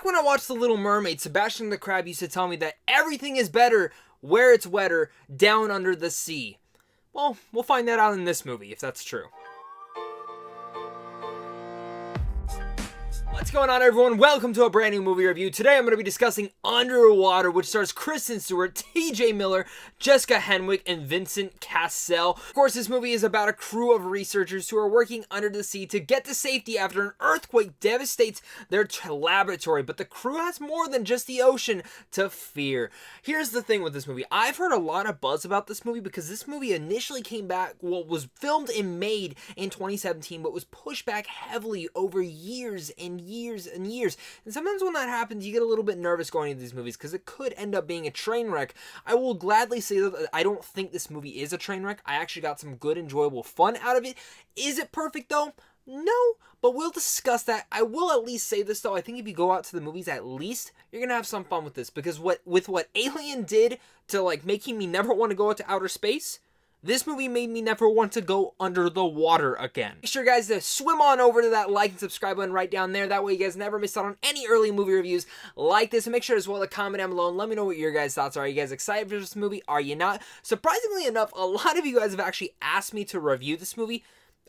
Back when I watched The Little Mermaid, Sebastian the Crab used to tell me that everything is better where it's wetter, down under the sea. Well, we'll find that out in this movie, if that's true. What's going on, everyone? Welcome to a brand new movie review. Today I'm going to be discussing Underwater, which stars Kristen Stewart, TJ Miller, Jessica Henwick, and Vincent Cassel. Of course, this movie is about a crew of researchers who are working under the sea to get to safety after an earthquake devastates their laboratory. But the crew has more than just the ocean to fear. Here's the thing with this movie. I've heard a lot of buzz about this movie because this movie initially came back, was filmed and made in 2017, but was pushed back heavily over years and years and years. And sometimes when that happens, you get a little bit nervous going into these movies because it could end up being a train wreck. I will gladly say that I don't think this movie is a train wreck. I actually got some good, enjoyable fun out of it. Is it perfect though? No, but we'll discuss that. I will at least say this though. I think if you go out to the movies, at least you're gonna have some fun with this, because what Alien did to making me never want to go out to outer space, this movie made me never want to go under the water again. Make sure, guys, to swim on over to that like and subscribe button right down there. That way you guys never miss out on any early movie reviews like this. And make sure as well to comment down below and let me know what your guys' thoughts are. Are you guys excited for this movie? Are you not? Surprisingly enough, a lot of you guys have actually asked me to review this movie.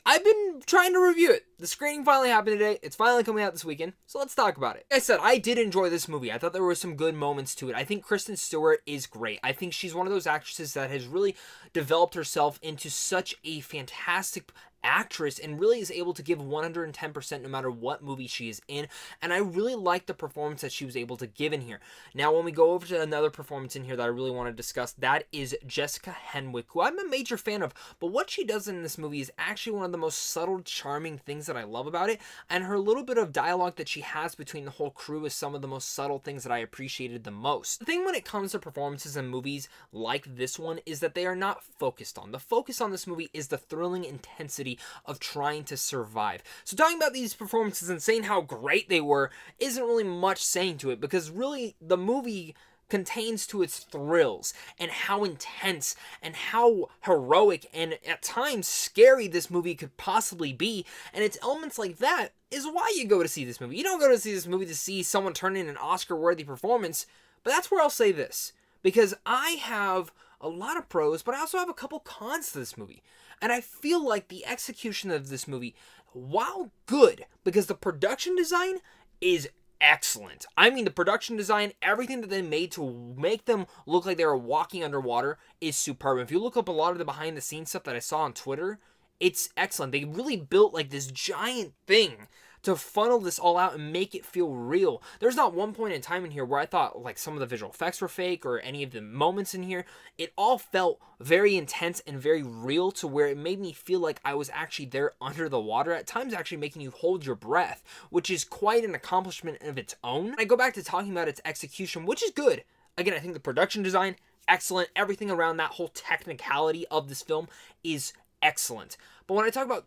I've been trying to review it. The screening finally happened today. It's finally coming out this weekend, so let's talk about it. Like I said, I did enjoy this movie. I thought there were some good moments to it. I think Kristen Stewart is great. I think she's one of those actresses that has really developed herself into such a fantastic actress and really is able to give 110% no matter what movie she is in, and I really like the performance that she was able to give in here. Now, when we go over to another performance in here that I really want to discuss, that is Jessica Henwick, who I'm a major fan of, but what she does in this movie is actually one of the most subtle, charming things that I love about it, and her little bit of dialogue that she has between the whole crew is some of the most subtle things that I appreciated the most. The thing when it comes to performances in movies like this one is that they are not focused on. The focus on this movie is the thrilling intensity of trying to survive. So talking about these performances and saying how great they were isn't really much saying to it, because really the movie contains to its thrills and how intense and how heroic and at times scary this movie could possibly be, and it's elements like that is why you go to see this movie. You don't go to see this movie to see someone turn in an Oscar-worthy performance, but that's where I'll say this, because I have a lot of pros, but I also have a couple cons to this movie. And I feel like the execution of this movie, while good, because the production design is excellent. I mean, the production design, everything that they made to make them look like they were walking underwater is superb. If you look up a lot of the behind the scenes stuff that I saw on Twitter, it's excellent. They really built like this giant thing to funnel this all out and make it feel real. There's not one point in time in here where I thought like some of the visual effects were fake or any of the moments in here. It all felt very intense and very real, to where it made me feel like I was actually there under the water, at times actually making you hold your breath, which is quite an accomplishment of its own. I go back to talking about its execution, which is good. Again, I think the production design, excellent. Everything around that whole technicality of this film is excellent. But when I talk about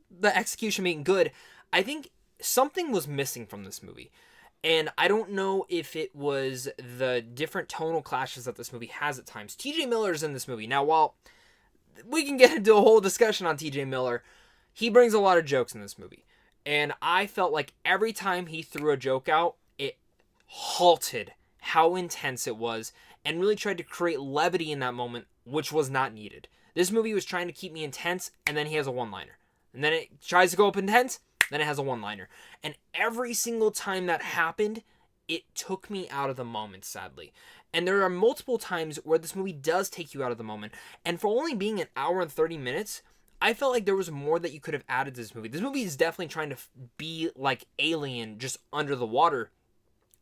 the execution being good, I think something was missing from this movie. And I don't know if it was the different tonal clashes that this movie has at times. TJ Miller's in this movie. Now, while we can get into a whole discussion on TJ Miller, he brings a lot of jokes in this movie. And I felt like every time he threw a joke out, it halted how intense it was and really tried to create levity in that moment, which was not needed. This movie was trying to keep me intense, and then he has a one-liner. And then it tries to go up intense, then it has a one-liner. And every single time that happened, it took me out of the moment, sadly. And there are multiple times where this movie does take you out of the moment. And for only being an hour and 30 minutes, I felt like there was more that you could have added to this movie. This movie is definitely trying to be like Alien, just under the water.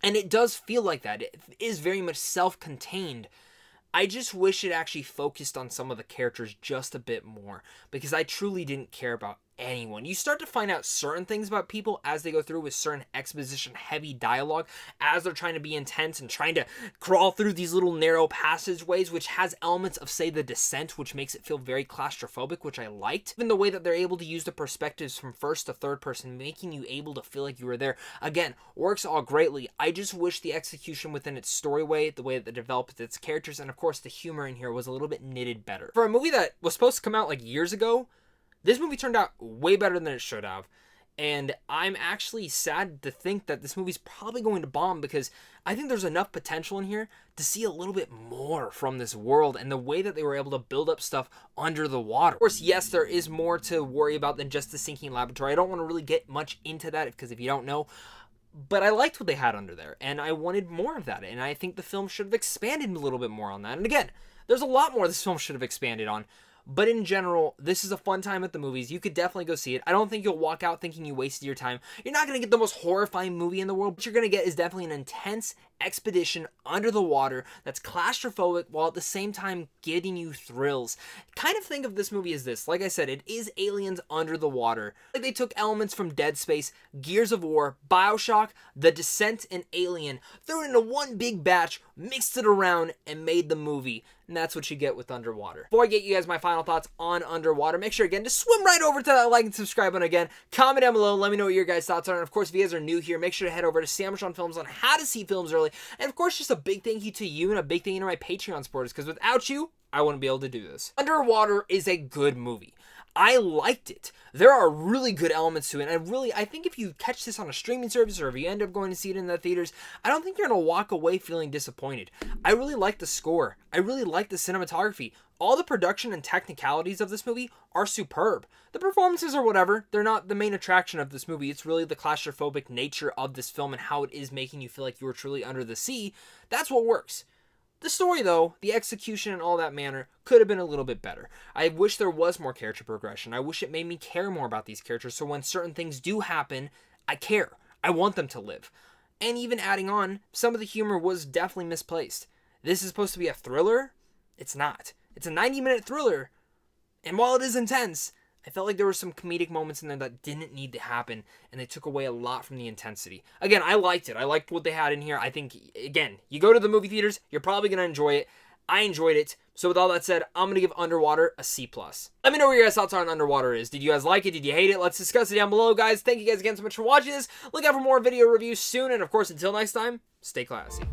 And it does feel like that. It is very much self-contained. I just wish it actually focused on some of the characters just a bit more, because I truly didn't care about anyone. You start to find out certain things about people as they go through with certain exposition heavy dialogue, as they're trying to be intense and trying to crawl through these little narrow passageways, which has elements of, say, The Descent, which makes it feel very claustrophobic, which I liked. Even the way that they're able to use the perspectives from first to third person, making you able to feel like you were there, again, works all greatly. I just wish the execution within its story way, the way that it developed its characters, and of course the humor in here was a little bit knitted better. For a movie that was supposed to come out like years ago, this movie turned out way better than it should have. And I'm actually sad to think that this movie's probably going to bomb, because I think there's enough potential in here to see a little bit more from this world and the way that they were able to build up stuff under the water. Of course, yes, there is more to worry about than just the sinking laboratory. I don't want to really get much into that, because if you don't know, but I liked what they had under there, and I wanted more of that, and I think the film should have expanded a little bit more on that. And again, there's a lot more this film should have expanded on. But in general, this is a fun time at the movies. You could definitely go see it. I don't think you'll walk out thinking you wasted your time. You're not going to get the most horrifying movie in the world. What you're going to get is definitely an intense expedition under the water that's claustrophobic while at the same time getting you thrills. Kind of think of this movie as this. Like I said, it is aliens under the water. Like they took elements from Dead Space, Gears of War, BioShock, The Descent, and Alien, threw it into one big batch, mixed it around, and made the movie. And that's what you get with Underwater. Before I get you guys my final thoughts on Underwater, make sure again to swim right over to that like and subscribe button again. Comment down below, let me know what your guys' thoughts are. And of course, if you guys are new here, make sure to head over to Sandwich on Films on how to see films early. And of course, just a big thank you to you and a big thank you to my Patreon supporters, because without you, I wouldn't be able to do this. Underwater is a good movie. I liked it. There are really good elements to it, and I think if you catch this on a streaming service or if you end up going to see it in the theaters, I don't think you're going to walk away feeling disappointed. I really like the score. I really like the cinematography. All the production and technicalities of this movie are superb. The performances are whatever. They're not the main attraction of this movie. It's really the claustrophobic nature of this film and how it is making you feel like you are truly under the sea. That's what works. The story, though, the execution and all that manner, could have been a little bit better. I wish there was more character progression. I wish it made me care more about these characters, so when certain things do happen, I care. I want them to live. And even adding on, some of the humor was definitely misplaced. This is supposed to be a thriller? It's not. It's a 90-minute thriller, and while it is intense, I felt like there were some comedic moments in there that didn't need to happen, and they took away a lot from the intensity. Again, I liked it. I liked what they had in here. I think, again, you go to the movie theaters, you're probably going to enjoy it. I enjoyed it. So with all that said, I'm going to give Underwater a C+. Let me know what your guys' thoughts on Underwater is. Did you guys like it? Did you hate it? Let's discuss it down below, guys. Thank you guys again so much for watching this. Look out for more video reviews soon, and of course, until next time, stay classy.